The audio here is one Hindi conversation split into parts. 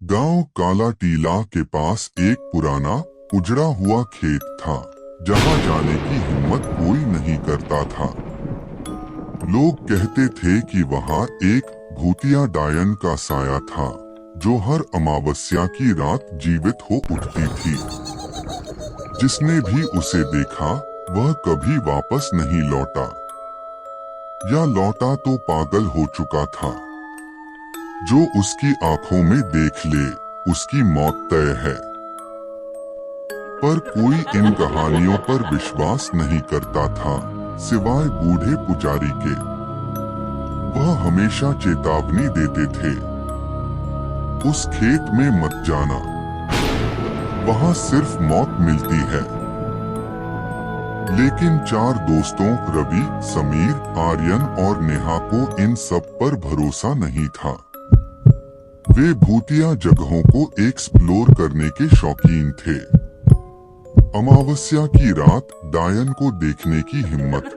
गांव काला टीला के पास एक पुराना उजड़ा हुआ खेत था, जहां जाने की हिम्मत कोई नहीं करता था। लोग कहते थे कि वहां एक भूतिया डायन का साया था, जो हर अमावस्या की रात जीवित हो उठती थी। जिसने भी उसे देखा वह कभी वापस नहीं लौटा, या लौटा तो पागल हो चुका था। जो उसकी आंखों में देख ले उसकी मौत तय है। पर कोई इन कहानियों पर विश्वास नहीं करता था, सिवाय बूढ़े पुजारी के। वह हमेशा चेतावनी देते थे, उस खेत में मत जाना, वहां सिर्फ मौत मिलती है। लेकिन चार दोस्तों रवि, समीर, आर्यन और नेहा को इन सब पर भरोसा नहीं था। वे भूतिया जगहों को एक्सप्लोर करने के शौकीन थे। अमावस्या की रात डायन को देखने की हिम्मत।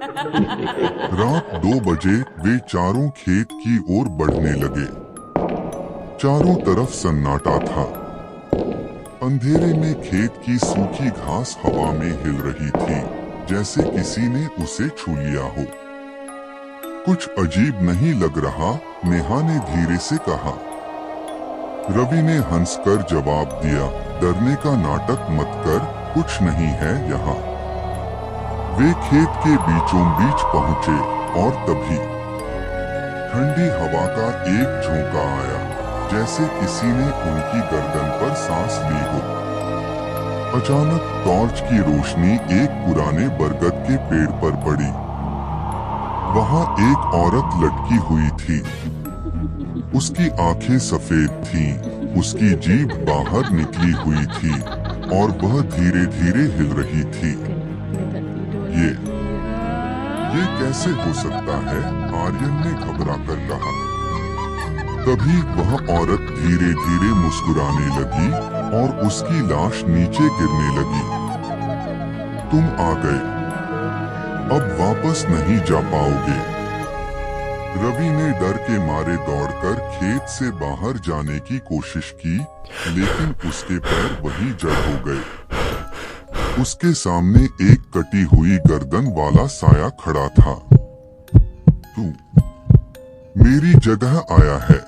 रात 2 बजे वे चारों खेत की ओर बढ़ने लगे। चारों तरफ सन्नाटा था। अंधेरे में खेत की सूखी घास हवा में हिल रही थी, जैसे किसी ने उसे छू लिया हो। कुछ अजीब नहीं लग रहा, नेहा ने धीरे से कहा। रवि ने हंसकर जवाब दिया, डरने का नाटक मत कर, कुछ नहीं है यहाँ। वे खेत के बीचों बीच पहुंचे और तभी ठंडी हवा का एक झोंका आया, जैसे किसी ने उनकी गर्दन पर सांस ली हो। अचानक टॉर्च की रोशनी एक पुराने बरगद के पेड़ पर पड़ी। वहां एक औरत लटकी हुई थी। उसकी आंखें सफेद थीं, उसकी जीभ बाहर निकली हुई थी और वह धीरे धीरे हिल रही थी। ये कैसे हो सकता है? आर्यन ने घबरा कर कहा। तभी वह औरत धीरे धीरे मुस्कुराने लगी और उसकी लाश नीचे गिरने लगी। तुम आ गए, अब वापस नहीं जा पाओगे। रवि ने डर के मारे दौड़कर खेत से बाहर जाने की कोशिश की, लेकिन उसके पैर वहीं जड़ हो गए। उसके सामने एक कटी हुई गर्दन वाला साया खड़ा था। तू मेरी जगह आया है।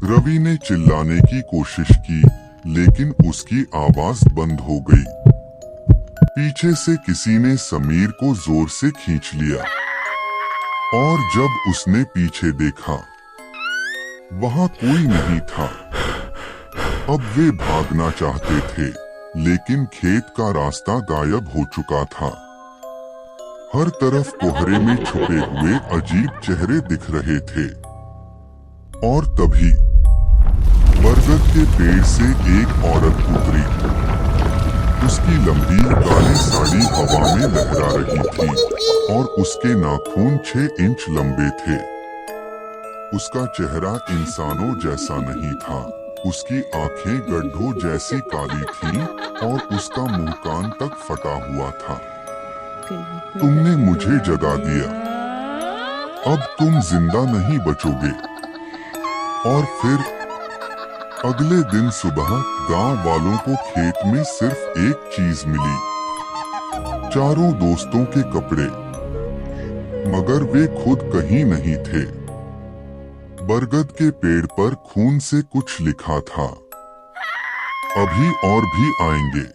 रवि ने चिल्लाने की कोशिश की, लेकिन उसकी आवाज बंद हो गई। पीछे से किसी ने समीर को जोर से खींच लिया और जब उसने पीछे देखा, वहां कोई नहीं था। अब वे भागना चाहते थे, लेकिन खेत का रास्ता गायब हो चुका था। हर तरफ कोहरे में छुपे हुए अजीब चेहरे दिख रहे थे। और तभी बरगद के पेड़ से एक औरत उतरी। उसकी लंबी काली साड़ी हवा में लहरा रही थी और उसके नाखून 6 इंच लंबे थे। उसका चेहरा इंसानों जैसा नहीं था। उसकी आंखें गड्ढों जैसी काली थीं और उसका मुंह कान तक फटा हुआ था। तुमने मुझे जगा दिया, अब तुम जिंदा नहीं बचोगे। और फिर अगले दिन सुबह गांव वालों को खेत में सिर्फ एक चीज मिली, चारों दोस्तों के कपड़े। मगर वे खुद कहीं नहीं थे। बरगद के पेड़ पर खून से कुछ लिखा था, अभी और भी आएंगे।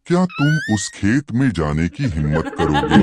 क्या तुम उस खेत में जाने की हिम्मत करोगे?